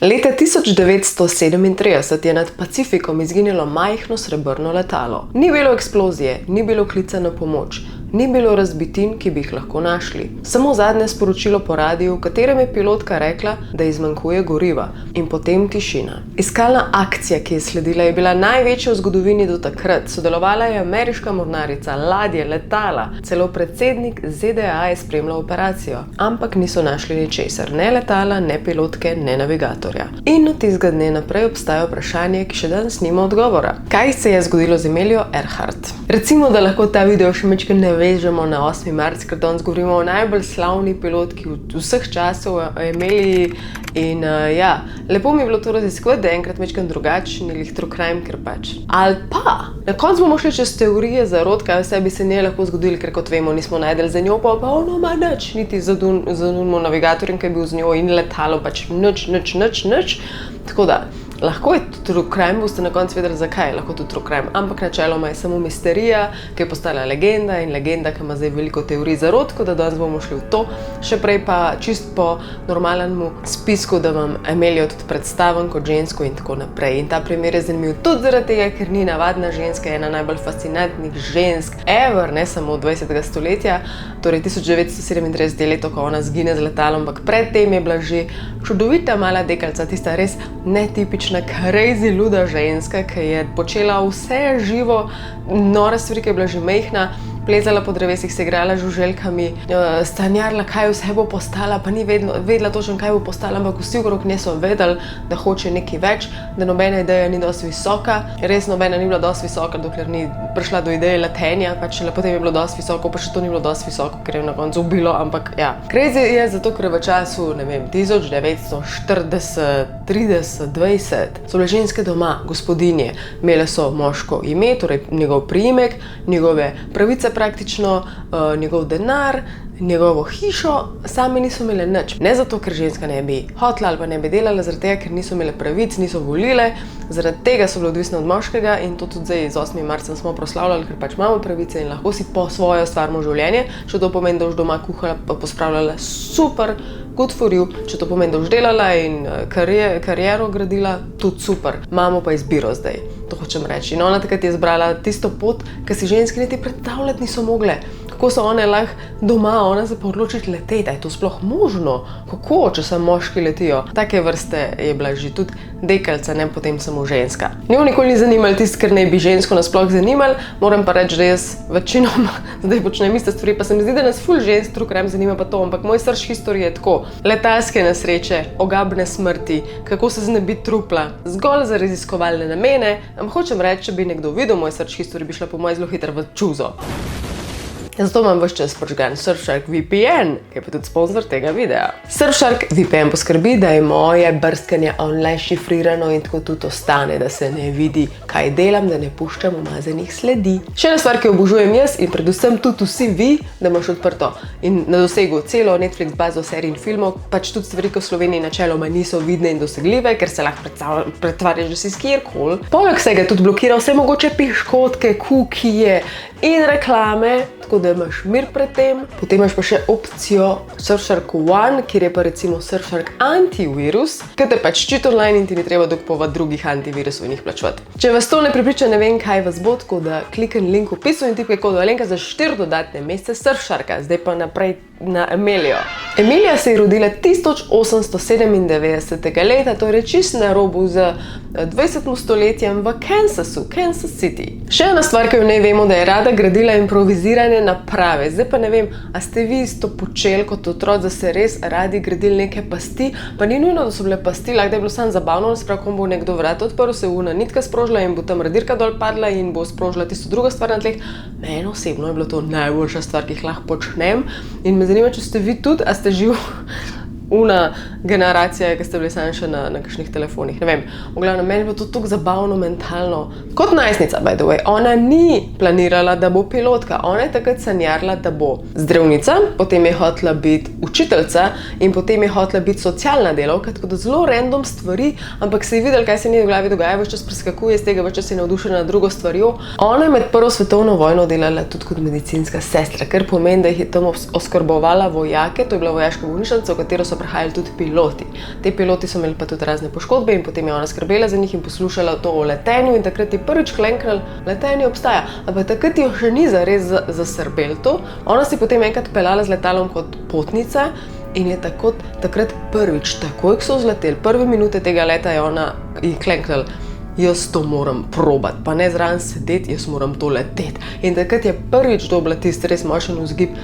Leta 1937 je nad Pacifikom izginilo majhno srebrno letalo. Ni bilo eksplozije, ni bilo klica na pomoč, ni bilo razbitin, ki bi jih lahko našli. Samo zadnje sporočilo po radiju, v katerem je pilotka rekla, da ji zmanjkuje goriva, in potem tišina. Iskalna akcija, ki je sledila, je bila največja v zgodovini do takrat. Sodelovala je ameriška mornarica, ladje, letala, celo predsednik ZDA je spremljal operacijo, ampak niso našli ničesar, ne letala, ne pilotke, ne navigatorja. In od tistega dne naprej obstaja vprašanje, ki še danes nima odgovora. Kaj se je zgodilo z Amelio Earhart? Recimo, da lahko ta video še majčkeno navežemo na 8. marec, ker danes govorimo o najbolj slavni pilotki vseh časov, Amelii. In lepo mi je bilo to raziskovati, da je enkrat majčkeno drugačen ali true crime, ker pač. Ali pa, na koncu bomo šli čez teorije zarot, kaj vse bi se njej lahko zgodilo, ker kot vemo, nismo najdeli za njo, pa ono ima nič, niti za navigatorjem, ki je bil z njo, in letalo pač nič. Tako da, lahko je true crime, boste na koncu vedeli, zakaj je lahko tudi true crime, ampak načeloma je samo misterija, ki je postala legenda in legenda, ki ima zdaj veliko teorij zarot, tako da danes bomo šli v to. Še prej pa čist po normalnemu spisku, da vam Amelio tudi predstavim kot žensko in tako naprej. In ta primer je zanimiv tudi zaradi tega, ker ni navadna ženska, ena najbolj fascinantnih žensk ever, ne samo 20. stoletja, torej 1937 je leto, ko ona zgine z letalom, ampak predtem je bila že čudovita mala dekalca, tista res netipična, crazy, luda ženska, ki je počela vse živo, nora stvari, ki je bila že majhna, plezala po drevesih, se igrala z žuželkami, sanjarila, kaj vse bo postala, pa ni vedela točno, kaj bo postala, ampak vsi okrog nje so vedeli, da hoče nekaj več, da nobena ideja ni dosti visoka. Res nobena ni bila dosti visoka, dokler ni prišla do ideje letenja, pač potem je bilo dosti visoko, pa še to ni bilo dosti visoko, ker je na koncu ubilo, ampak ja. Crazy je zato, ker v času, 1940, 30, 20 so bile ženske doma, gospodinje, imele so moško ime, torej njegov priimek, njegove pravice praktično, njegov denar, njegovo hišo, same niso imele nič. Ne zato, ker ženska ne bi hotla ali pa ne bi delala, zaradi tega, ker niso imele pravic, niso volile, zaradi tega so bile odvisne od moškega in to tudi zdaj z 8. marcem smo proslavljali, ker pač imamo pravice in lahko si po svojo stvarimo življenje. Če to pomeni, da boš doma kuhala pa pospravljala, super, good for you. Če to pomeni, da boš delala in kariero gradila, tudi super. Imamo pa izbiro zdaj, to hočem reči. In ona takrat je izbrala tisto pot, ki si ženske niti predstavljati niso mogle. Kako so one lahko doma, ona se pa odločiti leteti, je to sploh možno? Kako, če samo moški letijo? Take vrste je bila že tudi dekalca, ne potem samo ženska. Njo nikoli ni zanimalo tisto, ker ne bi žensko nasploh zanimalo, moram pa reči, da jaz večinoma zdaj počnem iste stvari, pa se mi zdi, da nas ful žensk true crime zanima pa to, ampak moj srč historije je tako. Letalske nesreče, ogabne smrti, kako se znebiti trupla, zgolj za raziskovalne namene. Hočem reči, če bi nekdo videl moj srč historije, bi šla po moje zelo hitro v čuzo. Zato imam ves čas počgan Surfshark VPN, ki je pa tudi sponzor tega videa. Surfshark VPN poskrbi, da je moje brskanje online šifrirano in tako tudi ostane, da se ne vidi, kaj delam, da ne puščam umazanih sledi. Še ena stvar, ki jo obožujem jaz in predvsem tudi vsi vi, da imaš odprto in na dosegu celo Netflix bazo serij in filmov, pač tudi stvari, ki v Sloveniji načeloma niso vidne in dosegljive, ker se lahko pretvarjaš, da si kjerkoli. Poleg vsega tudi blokira vse mogoče piškotke, kukije in reklame, tako da imaš mir pred tem. Potem imaš pa še opcijo Surfshark One, kjer je pa recimo Surfshark antivirus, ki te pač ščiti online in ti ni treba dokupovati drugih antivirusov in jih plačevati. Če vas to ne prepriča, ne vem, kaj vas bo, tako da klikni link v opisu in tipkaj kod Alenka za 4 dodatne mesece Surfsharka. Zdaj pa naprej na Amelio. Amelia se je rodila 1897. leta, torej čisto na robu z 20. stoletjem v Kansasu, Kansas City. Še ena stvar, ki jo ne vemo, da je rada gradila improvizirane naprave. Zdaj pa ne vem, a ste vi isto počeli kot otrok, da ste res radi gradili neke pasti, pa ni nujno, da so bile pasti, lahko da je bilo samo zabavno, ko bo nekdo vrat odprl, se una nitka sprožila in bo tam radirka dol padla in bo sprožila tisto drugo stvar na tleh. Meni osebno je bilo to najboljša stvar, ki jih lahko počnem in me zanima, če ste vi tudi, a ste živ una generacija, ki ste bili sami še na kakšnih telefonih, ne vem. V glavnem, meni je bilo to tako zabavno mentalno. Kot najstnica, by the way, ona ni planirala, da bo pilotka, ona je takrat sanjarila, da bo zdravnica, potem je hotela biti učiteljica in potem je hotela biti socialna delavka, tako da zelo random stvari, ampak se je videli, kaj se njej v glavi dogaja, ves čas preskakuje iz tega, ves čas je navdušena nad drugo stvarjo. Ona je med Prvo svetovno vojno delala tudi kot medicinska sestra, kar pomeni, da jih je tam oskrbovala vojake, to je bila vojaška bolnišnica, v katero so so prihajali tudi piloti. Te piloti so imeli pa tudi razne poškodbe in potem je ona skrbela za njih in poslušala to o letenju in takrat je prvič klenknila, letenje obstaja. Ampak takrat jo še ni zares zasrbelo to. Ona si potem enkrat peljala z letalom kot potnica in je takrat prvič, takoj ko so vzleteli, prve minute tega leta je ona klenknila. Jaz to moram probati, pa ne zraven sedeti, jaz moram to leteti. In takrat je prvič dobila tisti res močen vzgib,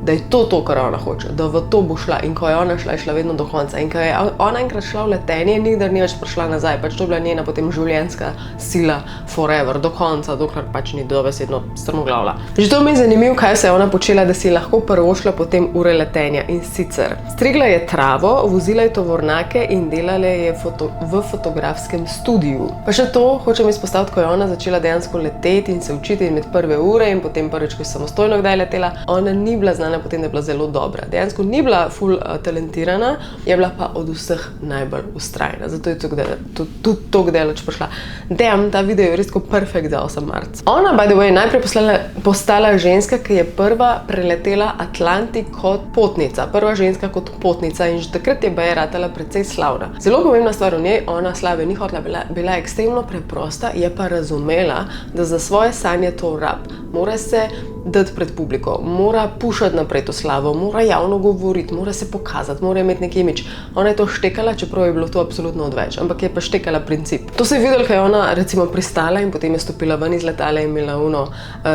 da je to, kar ona hoče, da v to bo šla. In ko je ona šla, je šla vedno do konca. In ko je ona enkrat šla v letenje, nikdar ni več prišla nazaj. Pač to je bila njena potem življenjska sila forever, do konca, dokler pač ni dobesedno strmoglavila. Že to mi je zanimivo, kaj se je ona počela, da si lahko prvošla potem ure letenja. In sicer strigla je travo, vozila je tovornjake in delala je v fotografskem studiu. Pa še to hočem izpostaviti, ko je ona začela dejansko leteti in se učiti in med prve ure in potem prvič, ko je samostojno kdaj letela, ona ni bila znana potem, da je bila zelo dobra. Dejansko ni bila ful talentirana, je bila pa od vseh najbolj ustrajna. Zato je tudi tako daleč prišla. Ta video je res tako perfekt za 8. marca. Ona, by the way, najprej postala ženska, ki je prva preletela Atlantik kot potnica. Prva ženska kot potnica in že takrat je baje ratala precej slavna. Zelo pomembna stvar v njej, ona slave ni hotela, bila je ekstremno preprosta, je pa razumela, da za svoje sanje to rab. Mora se dati pred publiko, mora pušati naprej to slavo, mora javno govoriti, mora se pokazati, mora imeti neki imidž. Ona je to štekala, čeprav je bilo to absolutno odveč, ampak je pa štekala princip. To se je videlo, ko je ona recimo pristala in potem je stopila ven iz letala in imela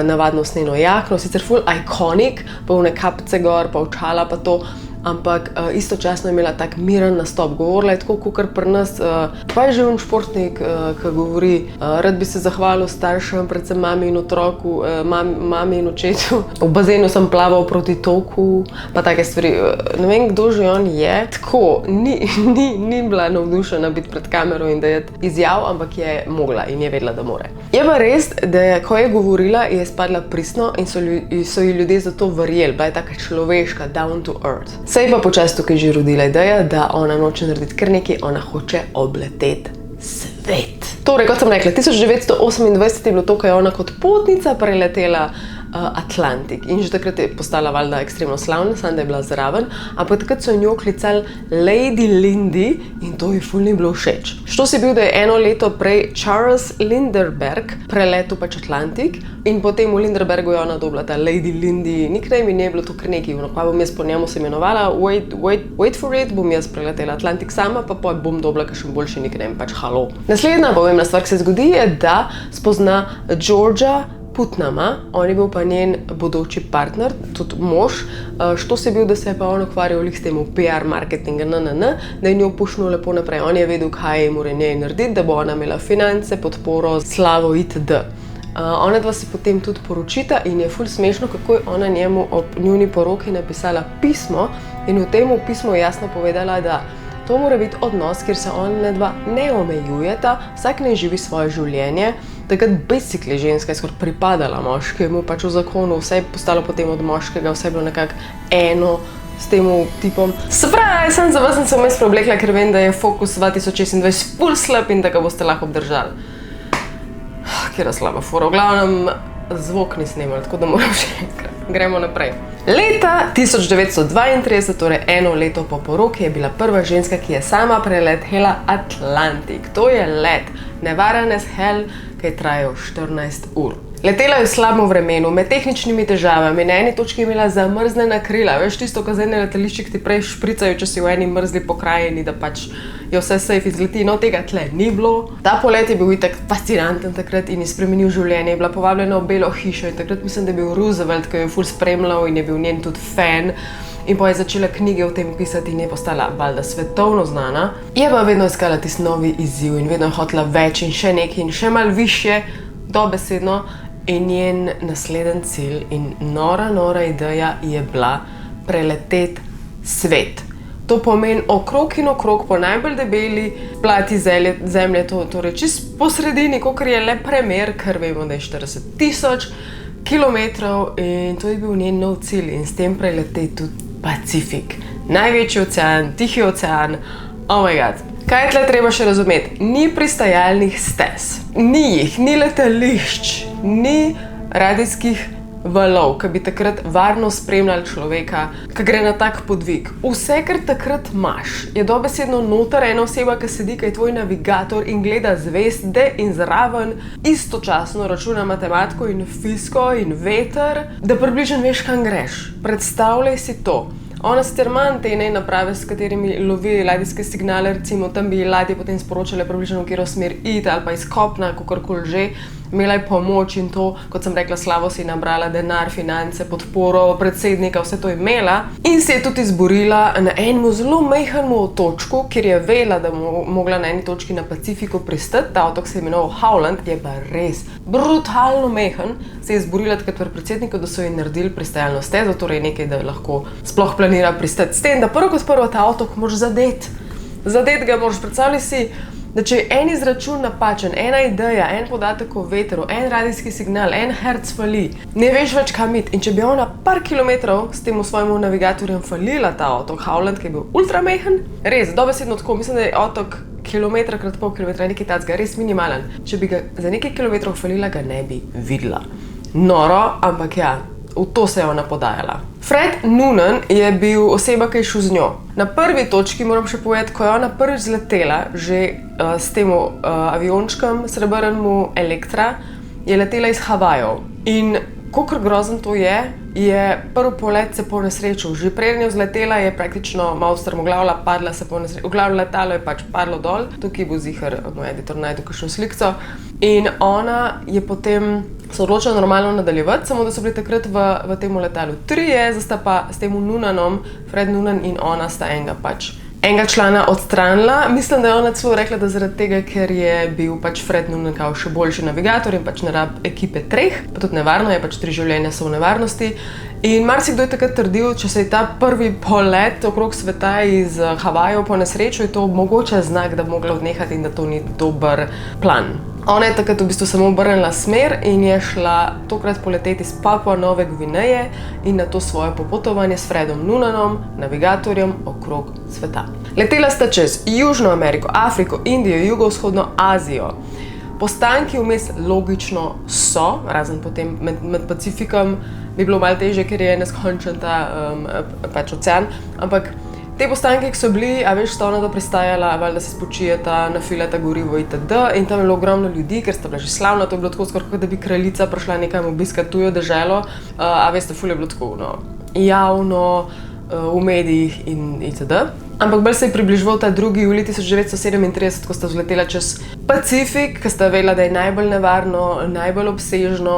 navadno sneno jakno, sicer ful iconic, pa one kapice gor, pa očala pa to, ampak istočasno je imela tak miren nastop. Govorila je tako, kakor pri nas, pa je že un športnik, ki govori, rad bi se zahvalil staršem, predvsem mami in otroku, mami in očetu. V bazenu sem plaval proti toku, pa take stvari. Ne vem, kdo že on je. Tako, ni bila navdušena biti pred kamero in dajati izjav, ampak je mogla in je vedela, da more. Je pa res, da ko je govorila, je spadla pristno in so ji ljudje zato verjeli. Bila je taka človeška, down to earth. Se je pa počasi tukaj že rodila ideja, da ona noče narediti kar nekaj, ona hoče obleteti svet. Torej, kot sem rekla, 1928 je bilo to, ko je ona kot potnica preletela Atlantik in že takrat je postala valjda ekstremno slavna, samo da je bila zraven, ampak takrat so njo klicali Lady Lindy in to ji ful ni bilo všeč. Štos je bil, da je eno leto prej Charles Lindbergh preletel pač Atlantik in potem v Lindberghu je ona dobila ta Lady Lindy nickname in je bilo to kar nekaj, pa bom jaz po njemu se imenovala, wait for it, bom jaz preletela Atlantik sama, pa bom dobila kakšen boljši nickname, pač halo. Naslednja pomembna stvar, ki se zgodi, je, da spozna Georgia Putnama, on je bil pa njen bodoči partner, tudi mož. Što se je bil, da se je pa on ukvarjal s tem PR marketinga, da je njo pušnil lepo naprej. On je vedel, kaj je mora njej narediti, da bo ona imela finance, podporo, slavo itd. Ona dva se potem tudi poročita in je ful smešno, kako je ona njemu ob njuni poroki napisala pismo in v tem pismu je jasno povedala, da to mora biti odnos, kjer se ona dva ne omejujeta, vsak ne živi svoje življenje. Takrat basically ženska je skoraj pripadala moškemu, pač v zakonu, vse je postalo potem od moškega, vse je bilo nekako eno s tem tipom. Surprise, sem za vas sem se vmes preoblekla, ker vem, da je Focus 2026 ful slab in da ga boste lahko obdržali. Kjera slaba fora, v glavnem zvok ni snemal, tako da moram še enkrat. Gremo naprej. Leta 1932, torej eno leto po poroki, je bila prva ženska, ki je sama preletela Atlantik. To je let, nevaren as hell, ki je trajal 14 ur. Letela je v slabem vremenu, med tehničnimi težavami, na eni točki je imela zamrznjena krila. Veš tisto, ko zdaj na letališčih ti prej špricajo, če si v eni mrzli pokrajini, da pač je vse safe izleti. No, tega tle ni bilo. Ta polet je bil itak fascinanten takrat in je spremenil življenje. Je bila povabljena v Belo hišo in takrat mislim, da je bil Roosevelt, ki jo je ful spremljal in je bil njen tudi fan. In pa je začela knjige o tem pisati in je postala valjda svetovno znana. Je pa vedno iskala tisti novi izziv in vedno je hotela več in še nekaj in še malo višje, dobesedno. In njen nasleden cilj in nora ideja je bila preleteti svet. To pomeni okrog in okrog po najbolj debeli plati zemlje, torej čist po sredini, kakor je le premer, ker vemo, da je 40,000 kilometrov in to je bil njen nov cilj in s tem preleteti tudi Pacifik. Največji ocean, Tihi ocean, oh my god. Kaj je tle treba še razumeti? Ni pristajalnih stez, ni jih, ni letališč, ni radijskih valov, ki bi takrat varno spremljali človeka, ki gre na tak podvig. Vse, kar takrat imaš, je dobesedno noter ena oseba, ki sedi, ki je tvoj navigator in gleda zvezde in zraven istočasno računa matematiko in fiziko in veter, da približno veš, kam greš. Predstavljaj si to. Ona sicer ima te naprave, s katerimi lovi ladijske signale, recimo tam bi ladje potem sporočale približno, v katero smer iti ali pa iz kopna, kakorkoli že. Imela je pomoč in to, kot sem rekla, slavo si nabrala denar, finance, podporo, predsednika, vse to je imela. In se je tudi izborila na enem zelo majhnemu otočku, kjer je vedela, da bo mogla na eni točki na Pacifiku pristati. Ta otok se je imenoval Howland, je pa res brutalno majhen. Se je izborila takrat pri predsedniku, da so ji naredili pristajalno stezo, torej nekaj, da lahko sploh planira pristati. S tem, da prvo kot prvo ta otok moraš zadeti. Zadeti ga moraš, predstavljati si, da če je en izračun napačen, ena ideja, en podatek o vetru, en radijski signal, en herc fali, ne veš več kam iti. In če bi ona par kilometrov s tem svojemu navigatorjem falila ta otok Howland, ki je bil ultramehen, res, dobesedno tako, mislim, da je otok kilometra krat pol kilometra, nekaj tacga, res minimalen. Če bi ga za nekaj kilometrov falila, ga ne bi videla. Noro, ampak ja, v to se je ona podajala. Fred Noonan je bil oseba, ki je šel z njo. Na prvi točki, moram še povedati, ko je ona prvič zletela, že s tem aviončkom srebrnemu Elektra, je letela iz Havajev. In kolikor grozen to je prvi polet se ponesrečil. Že preden je vzletela, je praktično malo strmoglavila, padla se ponesrečila. V glavnem letalo je pač padlo dol, tukaj bo zihar moj editor najdu kakšno slikco. In ona je potem se odločila normalno nadaljevati, samo da so bili takrat v tem letalu trije, zdaj sta pa s tem Noonanom, Fred Noonan in ona sta enega člana odstranila. Mislim, da je ona celo rekla, da zaradi tega, ker je bil pač Fred Noonan kao še boljši navigator in pač ne rab ekipe treh, pa tudi nevarno je, pač 3 življenja so v nevarnosti. In marsikdo je takrat trdil, če se je ta prvi polet okrog sveta iz Havajev ponesrečil, je to mogoče znak, da bi mogla odnehati in da to ni dober plan. Ona je takrat v bistvu samo obrnila smer in je šla tokrat poleteti iz Papua Nove Gvineje in na to svoje popotovanje s Fredom Noonanom, navigatorjem okrog sveta. Letela sta čez Južno Ameriko, Afriko, Indijo, Jugovzhodno Azijo. Postanki vmes logično so, razen potem med Pacifikom bi bilo malo težje, ker je neskončen ta pač ocean, ampak te postanki, ki so bili, a veš, sta ona da pristajala, da se spočijeta, nafilata gorivo itd. In tam je bilo ogromno ljudi, ker sta bila že slavna, to je bilo tako skoraj, da bi kraljica prišla nekam obiskati tujo deželo. A veste, ful je bilo tako, no, javno, v medijih in itd. Ampak bolj se je približeval ta 2. julij 1937, ko sta vzletela čez Pacifik, ko sta vedela, da je najbolj nevarno, najbolj obsežno,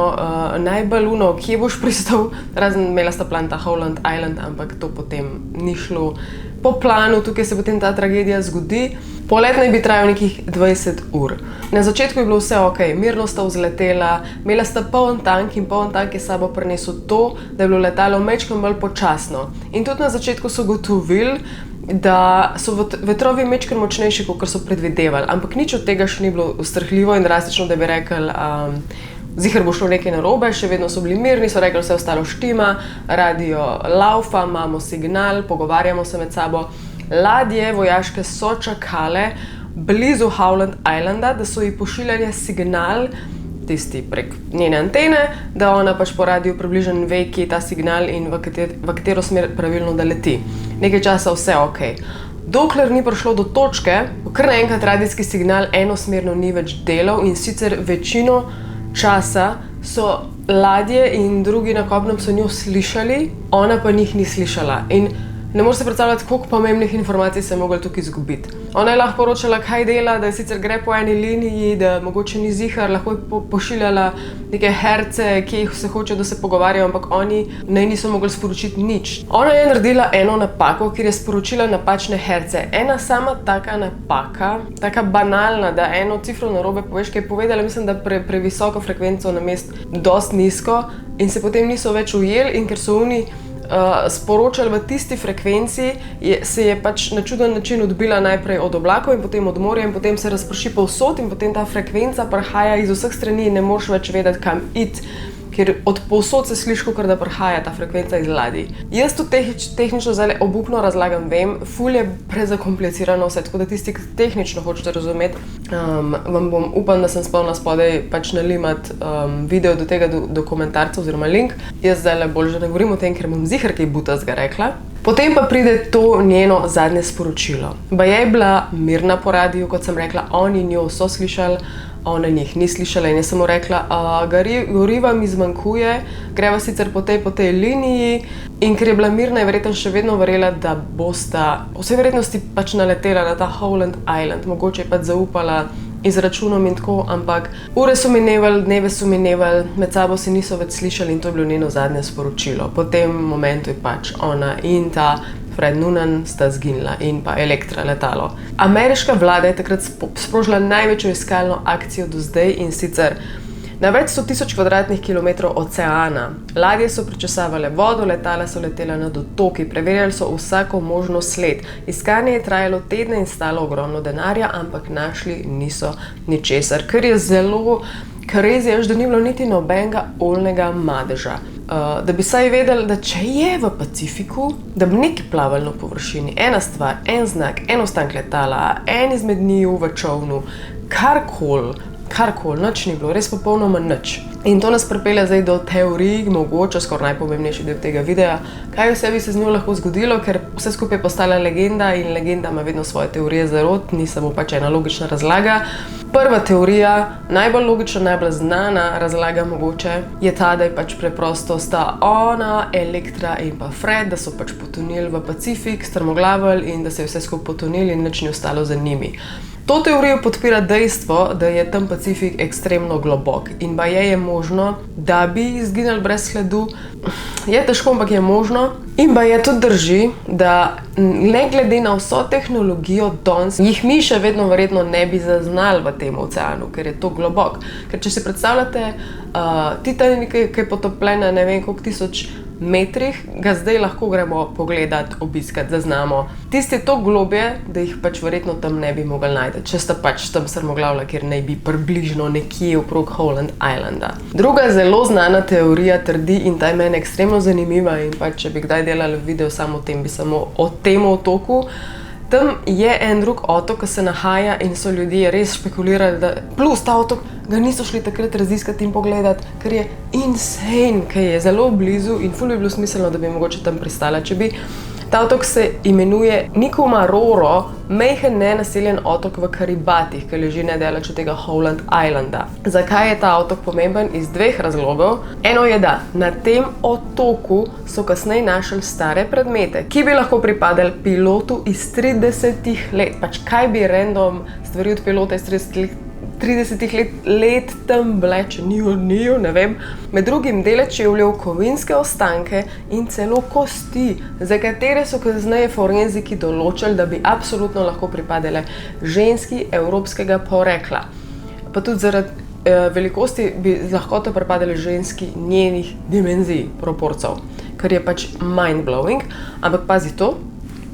najbolj kje boš pristal, razen imela sta plan ta Howland Island, ampak to potem ni šlo po planu, tukaj se potem ta tragedija zgodi. Polet naj bi trajal nekih 20 ur. Na začetku je bilo vse ok, mirno sta vzletela, imela sta poln tank in poln tank je sabo prinesel to, da je bilo letalo majčkeno bolj počasno. In tudi na začetku so gotovili, da so vetrovi majčkeno močnejši, kot so predvidevali, ampak nič od tega še ni bilo ustrahljivo in drastično, da bi rekli, zihar bo šlo nekaj narobe, še vedno so bili mirni, so rekli, vse ostalo štima, radio laufa, imamo signal, pogovarjamo se med sabo. Ladje vojaške so čakale blizu Howland Islanda, da so ji pošiljali signal, tisti prek njene antene, da ona pač po radiju približno ve, kje je ta signal in v katero smer pravilno da leti. Nekaj časa vse ok. Dokler ni prišlo do točke, kar naenkrat radijski signal enosmerno ni več delal in sicer večino časa so ladje in drugi na kopnem so njo slišali, ona pa njih ni slišala. In ne moreš se predstavljati, koliko pomembnih informacij se je mogla tukaj izgubiti. Ona je lahko poročala, kaj dela, da sicer gre po eni liniji, da mogoče ni zihar, lahko je pošiljala neke herce, ki jih se hoče, da se pogovarjajo, ampak oni niso mogli sporočiti nič. Ona je naredila eno napako, kjer je sporočila napačne herce. Ena sama taka napaka, taka banalna, da eno cifro narobe poveš, ki je povedala, mislim, da previsoko frekvenco namesto dosti nizko in se potem niso več ujeli in ker so oni sporočali v tisti frekvenci, se je pač na čuden način odbila najprej od oblakov in potem od morja in potem se razprši povsod in potem ta frekvenca prihaja iz vseh strani in ne moreš več vedeti, kam iti, ker od povsod se sliši, kot da prihaja ta frekvenca iz ladij. Jaz to tehnično zdaj obupno razlagam, vem, ful je prezakomplicirano vse, tako da tisti, ki tehnično hočete razumeti, vam bom, upam, da sem spolna spodaj pač nalimat video do tega dokumentarca oziroma link. Jaz zdaj bolj že ne govorim o tem, ker bom ziher kaj butazga rekla. Potem pa pride to njeno zadnje sporočilo. Baje je bila mirna po radiju, kot sem rekla, oni njo so slišali, ona njih ni slišala in je samo rekla, goriva mi zmanjkuje, greva sicer po tej liniji in ker je bila mirna, je verjetno še vedno verjela, da bosta v vsej verjetnosti pač naletela na ta Howland Island, mogoče je pač zaupala izračunom in tako, ampak ure so minevali, dneve so minevali, med sabo se niso več slišali in to je bilo njeno zadnje sporočilo. Po tem momentu je pač ona in ta Fred Noonan sta zginila in pa Elektra letalo. Ameriška vlada je takrat sprožila največjo iskalno akcijo do zdaj in sicer na več 100.000 kvadratnih kilometrov oceana. Ladje so prečesavale vodo, letala so letela nad otoki, preverjali so vsako možno sled. Iskanje je trajalo tedne in stalo ogromno denarja, ampak našli niso ničesar, ker je zelo crazy, da ni bilo niti nobenega oljnega madeža. Da bi saj vedeli, da če je v Pacifiku, da bi nekaj plavali na površini, ena stvar, en znak, en ostank letala, en izmed njiju v čovnu, karkoli, nič ni bilo, res popolnoma nič. In to nas pripelje zdaj do teorij, mogoče skoraj najpomembnejši del tega videa, kaj vse bi se z njo lahko zgodilo, ker vse skupaj je postala legenda in legenda ima vedno svoje teorije zarot, ni samo pač ena logična razlaga. Prva teorija, najbolj logična, najbolj znana razlaga mogoče, je ta, da je pač preprosto sta ona, Elektra in pa Fred, da so pač potonili v Pacifik, strmoglavili in da se je vse skupaj potonili in nič ni ostalo za njimi. To teorijo podpira dejstvo, da je tam Pacifik ekstremno globok in baje je možno, da bi izginili brez sledu. Je težko, ampak je možno. In baje tudi drži, da ne glede na vso tehnologijo danes, jih mi še vedno verjetno ne bi zaznali v tem oceanu, ker je to globok. Ker če si predstavljate Titanic, ki je potopljen na ne vem koliko tisoč metrih, ga zdaj lahko gremo pogledat, obiskat, zaznamo. Tisti je to globje, da jih pač verjetno tam ne bi mogli najti, če sta pač tam strmoglavila, kjer naj bi približno nekje okrog Howland Islanda. Druga zelo znana teorija trdi, in ta je meni ekstremno zanimiva in pač če bi kdaj delali video samo o tem, bi samo o tem otoku. Tam je en drug otok, ki se nahaja in so ljudje res špekulirali, da plus ta otok ga niso šli takrat raziskati in pogledati, ker je insane, ker je zelo blizu in ful bi bilo smiselno, da bi mogoče tam pristala, če bi. Ta otok se imenuje Nikomaroro, majhen nenaseljen otok v Karibatih, ki leži nedaleč od tega Howland Islanda. Zakaj je ta otok pomemben? Iz dveh razlogov. Eno je, da na tem otoku so kasneje našli stare predmete, ki bi lahko pripadali pilotu iz 30 let. Pač kaj bi random stvari od pilota iz 30 let tam bile, če nijo, ne vem. Med drugim dele čevljev, kovinske ostanke in celo kosti, za katere so kasneje forenziki določili, da bi absolutno lahko pripadale ženski evropskega porekla. Pa tudi zaradi velikosti bi z lahkoto pripadale ženski njenih dimenzij, proporcev, kar je pač mind-blowing. Ampak pazi to,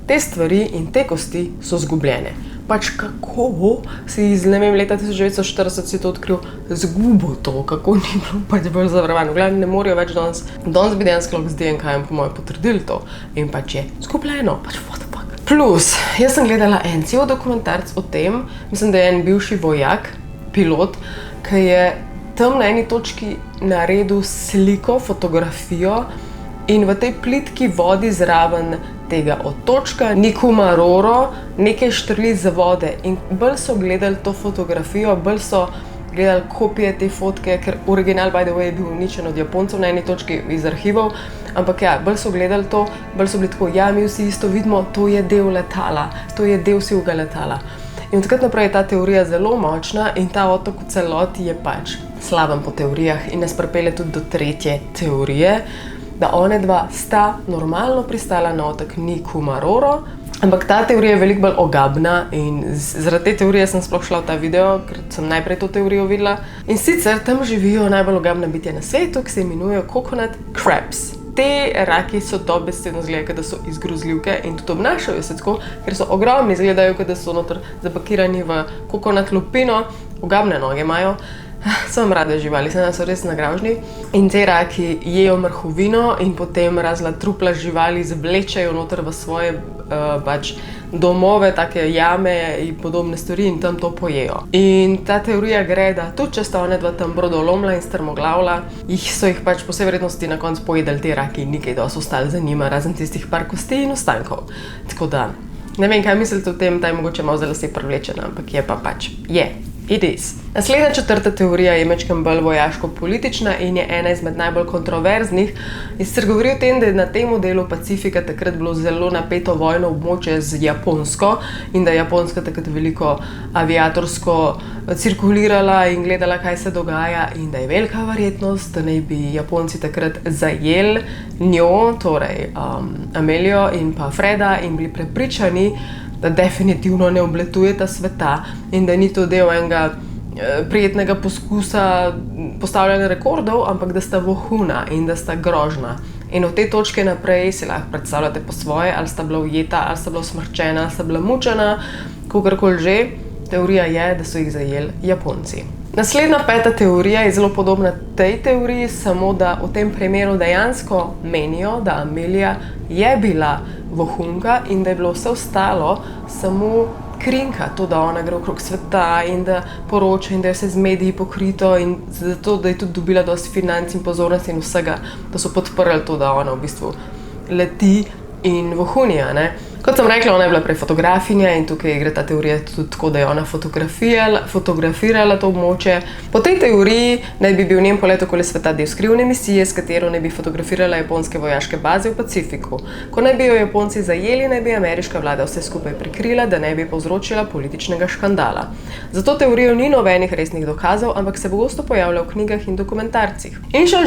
te stvari in te kosti so zgubljene. Pač kako si iz, ne vem, leta 1940 si to odkril, zgubo to, kako ni bilo pač bolj zavarovano. Glavno, ne morajo več danes bi dejansko z DNK-jem po moje potrdili to in pač je zgubljeno, pač what the fuck. Plus, jaz sem gledala en cel dokumentarc o tem, mislim, da je en bivši vojak, pilot, ki je tam na eni točki naredil sliko, fotografijo in v tej plitki vodi zraven tega otočka Nikomaroro nekaj štrli z vode in bolj so gledali to fotografijo, bolj so gledali kopije te fotke, ker original, by the way, je bil uničen od Japoncev na eni točki iz arhivov, ampak ja, bolj so gledali to, bolj so bili tako, ja, mi vsi isto vidimo, to je del letala, to je del sivega letala. In od takrat naprej je ta teorija zelo močna in ta otok v celoti je pač slaven po teorijah in nas pripelje tudi do tretje teorije, da one dva sta normalno pristala na otok Nikomaroro, ampak ta teorija je veliko bolj ogabna in zaradi te teorije sem sploh šla v ta video, ker sem najprej to teorijo videla. In sicer tam živijo najbolj ogabna bitja na svetu, ki se imenujejo coconut crabs. Te raki so dobesedno izgledajo, da so iz grozljivke in tudi obnašajo se tako, ker so ogromni, izgledajo, da so noter zapakirani v kokonat lupino, ogabne noge imajo. sem rada živali, so res nagražni. In te raki jejo mrhovino in potem razna trupla živali zvlečejo noter v svoje domove, take jame in podobne stvari in tam to pojejo. In ta teorija gre, da tudi če sta ona dva tam brodolomla in strmoglavla, so jih po vsej verjetnosti na koncu pojedali te raki in nikaj dosti ostali za njima, razen tistih par kosti in ostankov. Tako da, ne vem, kaj mislite o tem, ta je mogoče malo za lase privlečena, ampak je pa je. It is. Naslednja četrta teorija je majčkeno bolj vojaško-politična in je ena izmed najbolj kontroverznih. In sicer govori o tem, da je na tem delu Pacifika takrat bilo zelo napeto vojno območje z Japonsko in da je Japonska takrat veliko aviatorsko cirkulirala in gledala, kaj se dogaja in da je velika verjetnost, da naj bi Japonci takrat zajeli njo, torej Amelijo in pa Freda in bili prepričani, da definitivno ne obletujeta sveta in da ni to del enega prijetnega poskusa postavljanja rekordov, ampak da sta vohuna in da sta grožna. In od te točke naprej si lahko predstavljate po svoje, ali sta bila ujeta, ali sta bila usmrčena, ali sta bila mučena, kakorkoli že. Teorija je, da so jih zajeli Japonci. Naslednja peta teorija je zelo podobna tej teoriji, samo da v tem primeru dejansko menijo, da Amelija je bila vohunka in da je bilo vse ostalo samo krinka, to, da ona gre okrog sveta in da poroča in da je vse z mediji pokrito in zato, da je tudi dobila dosti financ in pozornosti in vsega, da so podprli to, da ona v bistvu leti in vohunija, ne. Kot sem rekla, ona je bila prej fotografinja in tukaj gre ta teorija tudi tako, da je ona fotografirala to območje. Po tej teoriji naj bi bil njen polet okoli sveta del skrivne misije, s katero naj bi fotografirala japonske vojaške baze v Pacifiku. Ko naj bi jo Japonci zajeli, naj bi ameriška vlada vse skupaj prikrila, da ne bi povzročila političnega škandala. Za to teorijo ni nobenih resnih dokazov, ampak se pogosto pojavlja v knjigah in dokumentarcih. In še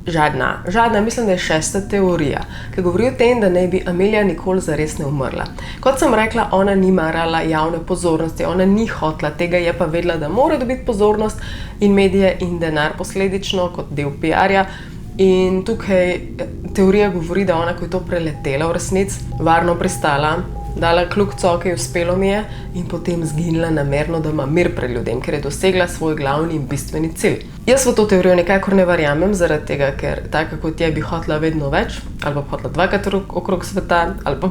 žadna, mislim, da je šesta teorija, ki govori o tem, da naj bi Amelija nikoli zares ne umrla. Kot sem rekla, ona ni marala javne pozornosti, ona ni hotla tega, je pa vedela, da mora dobiti pozornost in medije in denar posledično kot del PR-ja. In tukaj teorija govori, da ona, ko je to preletela v resnici, varno pristala, dala kljukco, ki je uspelo mi je in potem zginila namerno, da ima mir pred ljudem, ker je dosegla svoj glavni in bistveni cilj. Jaz v to teorijo nekakor ne verjamem, zaradi tega, ker taka kot je bi hotla vedno več, ali pa hotla dvakrat okrog sveta, ali pa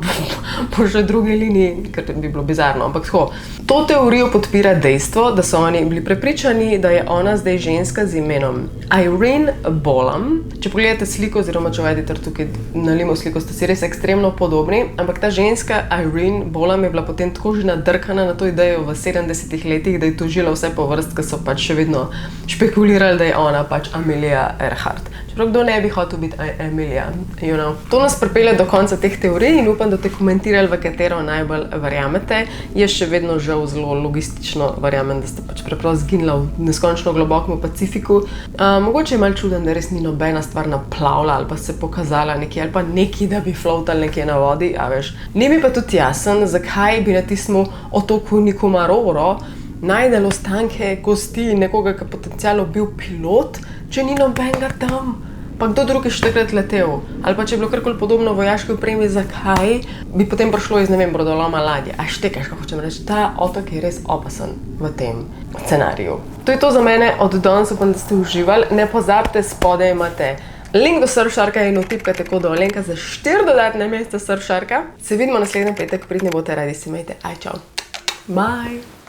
po še drugi liniji, ker bi bilo bizarno, ampak tako. To teorijo podpira dejstvo, da so oni bili prepričani, da je ona zdaj ženska z imenom Irene Bolam. Če pogledate sliko, oziroma če vedite tukaj nalimo sliko, ste si res ekstremno podobni, ampak ta ženska Irene Bolam je bila potem tako že nadrkana na to idejo v 70-ih letih, da je tožila vse po vrst, ki so še vedno špekulirali, da je ona Amelia Earhart. Čeprav kdo ne bi hotel biti Amelia, you know. To nas pripelje do konca teh teorij in upam, da ste komentirali, v katero najbolj verjamete. Jaz še vedno žal zelo logistično verjamem, da ste preprosto zginila v neskončno globokem Pacifiku. Mogoče je malo čuden, da res ni nobena stvar naplavila ali pa se pokazala nekje, ali pa nekaj, da bi floatali nekje na vodi, a veš. Ni mi pa tudi jasen, zakaj bi na tistem otoku Nikomaroro najdel ostanke kosti nekoga, ki potencialno bil pilot, če ni nobenega tam. Pa kdo drug je še takrat letel? Ali pa če je bilo karkoli podobno vojaški opremi, zakaj bi potem prišlo iz, ne vem, brodoloma ladje? A štekaš, kako hočem reči, ta otok je res opasen v tem scenariju. To je to za mene od danes, upam, da ste uživali. Ne pozabite, spodaj imate link do Surfsharka in vtipkajte kodo Alenka za 4 dodatne mesece Surfsharka. Se vidimo naslednji petek, pridni boste, radi se imejte. Aj, čau. Bye.